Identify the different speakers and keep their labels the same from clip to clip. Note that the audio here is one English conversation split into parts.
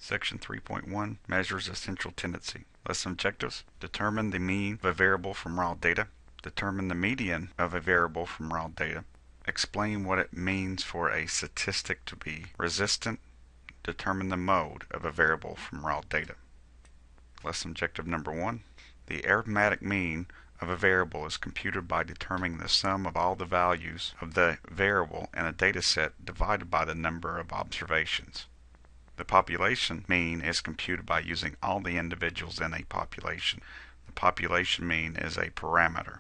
Speaker 1: Section 3.1 measures essential tendency. Lesson objectives: determine the mean of a variable from raw data, determine the median of a variable from raw data, explain what it means for a statistic to be resistant, determine the mode of a variable from raw data. Lesson objective number 1. The arithmetic mean of a variable is computed by determining the sum of all the values of the variable in a data set divided by the number of observations. The population mean is computed by using all the individuals in a population. The population mean is a parameter.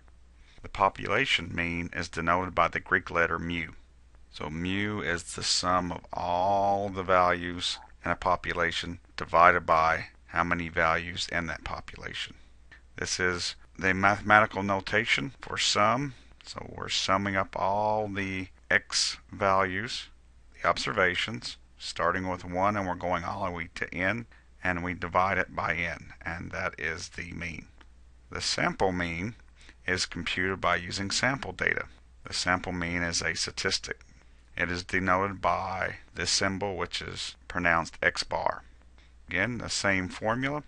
Speaker 1: The population mean is denoted by the Greek letter mu. So mu is the sum of all the values in a population divided by how many values in that population. This is the mathematical notation for sum. So we're summing up all the x values, the observations, starting with 1 and we're going all the way to n, and we divide it by n, and that is the mean. The sample mean is computed by using sample data. The sample mean is a statistic. It is denoted by this symbol, which is pronounced x bar. Again, the same formula.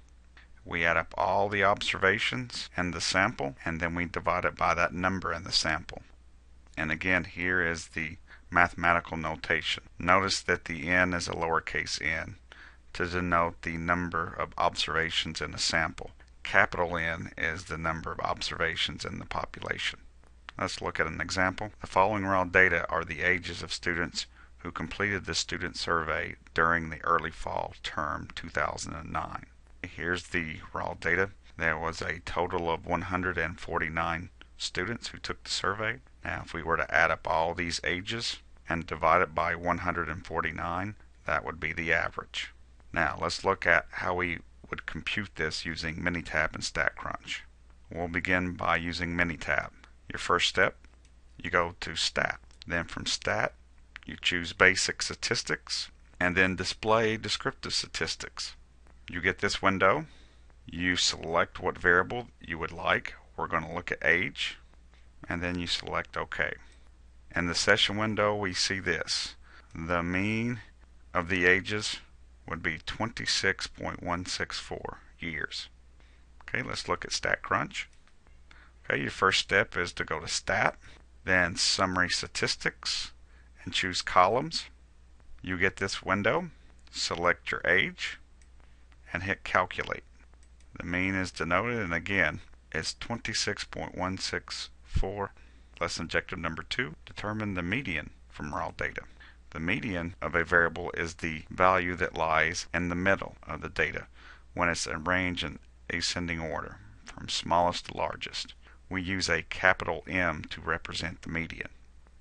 Speaker 1: We add up all the observations and the sample, and then we divide it by that number in the sample. And again, here is the mathematical notation. Notice that the n is a lowercase n to denote the number of observations in the sample. Capital N is the number of observations in the population. Let's look at an example. The following raw data are the ages of students who completed the student survey during the early fall term 2009. Here's the raw data. There was a total of 149 students who took the survey. Now if we were to add up all these ages and divide it by 149, that would be the average. Now let's look at how we would compute this using Minitab and StatCrunch. We'll begin by using Minitab. Your first step, you go to Stat. Then from Stat, you choose Basic Statistics and then Display Descriptive Statistics. You get this window. You select what variable you would like. We're going to look at age, and then you select OK. In the session window, we see this. The mean of the ages would be 26.164 years. Okay, let's look at StatCrunch. Okay, your first step is to go to Stat, then Summary Statistics, and choose Columns. You get this window. Select your age and hit Calculate. The mean is denoted, and again, it's 26.164. Lesson objective number 2, determine the median from raw data. The median of a variable is the value that lies in the middle of the data when it's arranged in ascending order from smallest to largest. We use a capital M to represent the median.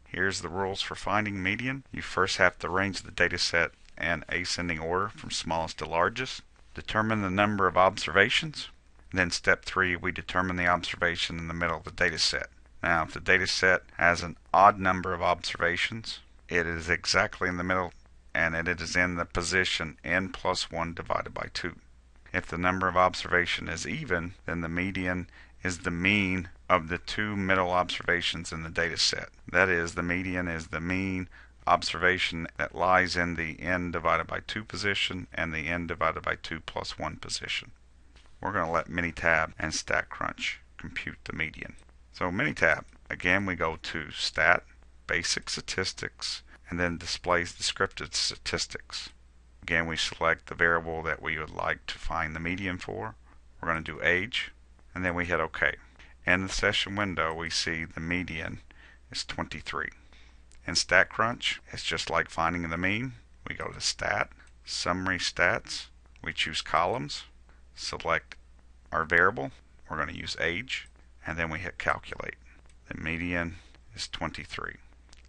Speaker 1: Here's the rules for finding median. You first have to arrange the data set in ascending order from smallest to largest. Determine the number of observations. Then step 3, we determine the observation in the middle of the data set. Now if the data set has an odd number of observations, it is exactly in the middle and it is in the position n plus 1 divided by 2. If the number of observation is even, then the median is the mean of the two middle observations in the data set. That is, the median is the mean observation that lies in the n divided by 2 position and the n divided by 2 plus 1 position. We're going to let Minitab and StatCrunch compute the median. So Minitab, again we go to Stat, Basic Statistics, and then Displays Descriptive Statistics. Again we select the variable that we would like to find the median for. We're going to do age, and then we hit OK. In the session window we see the median is 23. In StatCrunch, it's just like finding the mean. We go to Stat, Summary Stats, we choose Columns, select our variable, we're going to use age, and then we hit Calculate. The median is 23.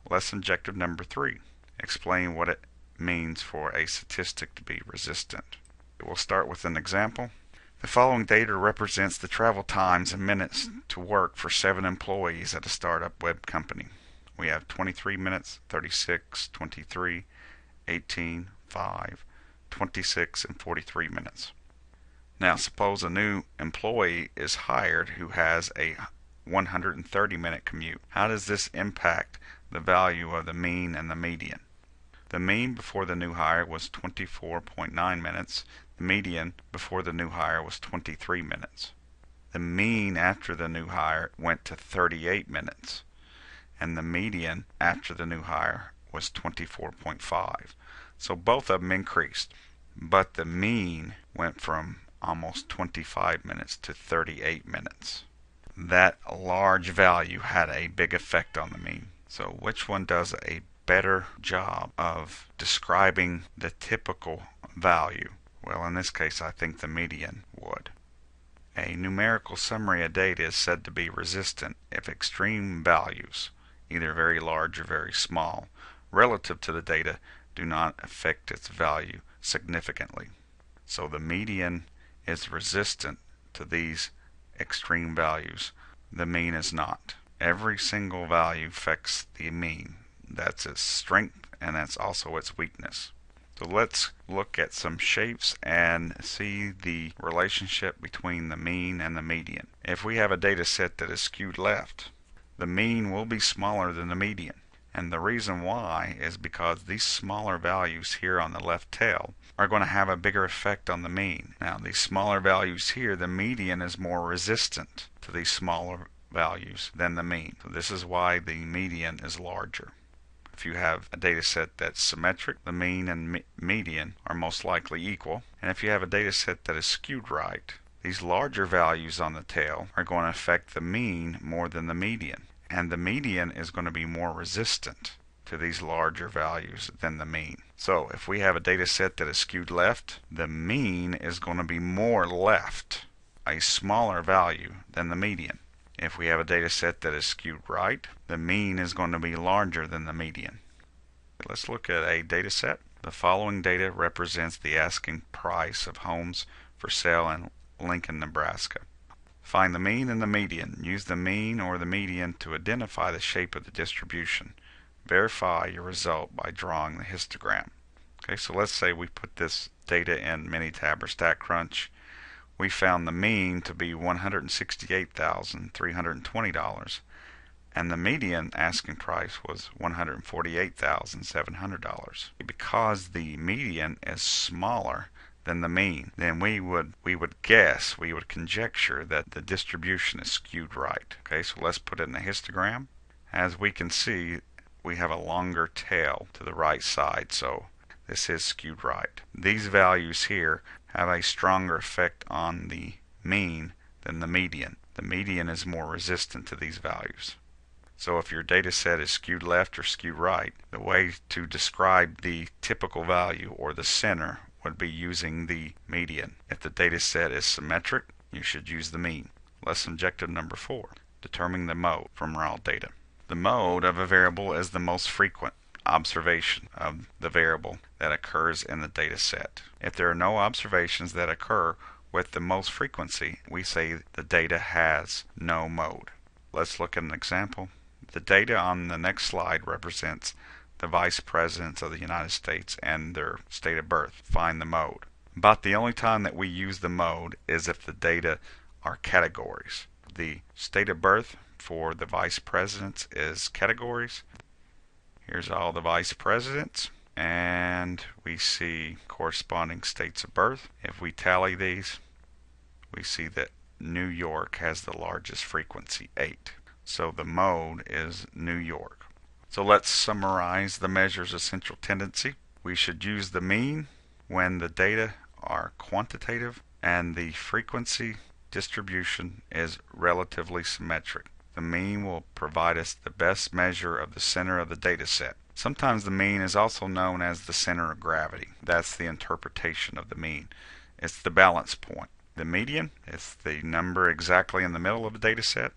Speaker 1: Lesson objective number 3, explain what it means for a statistic to be resistant. We'll start with an example. The following data represents the travel times in minutes to work for 7 employees at a startup web company. We have 23 minutes, 36, 23, 18, 5, 26, and 43 minutes. Now suppose a new employee is hired who has a 130-minute commute. How does this impact the value of the mean and the median? The mean before the new hire was 24.9 minutes. The median before the new hire was 23 minutes. The mean after the new hire went to 38 minutes, and the median after the new hire was 24.5. So both of them increased, but the mean went from almost 25 minutes to 38 minutes. That large value had a big effect on the mean. So which one does a better job of describing the typical value? Well, in this case, I think the median would. A numerical summary of data is said to be resistant if extreme values, either very large or very small, relative to the data, do not affect its value significantly. So the median is resistant to these extreme values. The mean is not. Every single value affects the mean. That's its strength, and that's also its weakness. So let's look at some shapes and see the relationship between the mean and the median. If we have a data set that is skewed left, the mean will be smaller than the median. And the reason why is because these smaller values here on the left tail are going to have a bigger effect on the mean. Now, these smaller values here, the median is more resistant to these smaller values than the mean. So this is why the median is larger. If you have a data set that's symmetric, the mean and median are most likely equal. And if you have a data set that is skewed right, these larger values on the tail are going to affect the mean more than the median. And the median is going to be more resistant to these larger values than the mean. So if we have a data set that is skewed left, the mean is going to be more left, a smaller value than the median. If we have a data set that is skewed right, the mean is going to be larger than the median. Let's look at a data set. The following data represents the asking price of homes for sale in Lincoln, Nebraska. Find the mean and the median. Use the mean or the median to identify the shape of the distribution. Verify your result by drawing the histogram. Okay, so let's say we put this data in Minitab or StatCrunch. We found the mean to be $168,320, and the median asking price was $148,700. Because the median is smaller than the mean, then we would conjecture that the distribution is skewed right. Okay, so let's put it in a histogram. As we can see, we have a longer tail to the right side, so this is skewed right. These values here have a stronger effect on the mean than the median. The median is more resistant to these values. So if your data set is skewed left or skewed right, the way to describe the typical value or the center would be using the median. If the data set is symmetric, you should use the mean. Lesson objective number 4. Determine the mode from raw data. The mode of a variable is the most frequent observation of the variable that occurs in the data set. If there are no observations that occur with the most frequency, we say the data has no mode. Let's look at an example. The data on the next slide represents the vice presidents of the United States and their state of birth. Find the mode. About the only time that we use the mode is if the data are categories. The state of birth for the vice presidents is categories. Here's all the vice presidents, and we see corresponding states of birth. If we tally these, we see that New York has the largest frequency, 8. So the mode is New York. So let's summarize the measure's essential tendency. We should use the mean when the data are quantitative and the frequency distribution is relatively symmetric. The mean will provide us the best measure of the center of the data set. Sometimes the mean is also known as the center of gravity. That's the interpretation of the mean. It's the balance point. The median is the number exactly in the middle of the data set.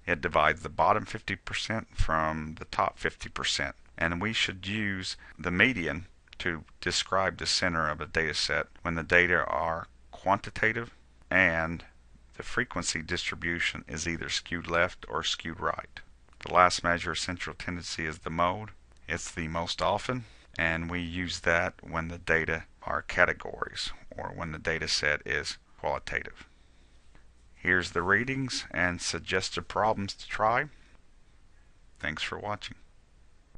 Speaker 1: It divides the bottom 50% from the top 50%. And we should use the median to describe the center of a data set when the data are quantitative and the frequency distribution is either skewed left or skewed right. The last measure of central tendency is the mode. It's the most often, and we use that when the data are categories or when the data set is qualitative. Here's the readings and suggested problems to try. Thanks for watching.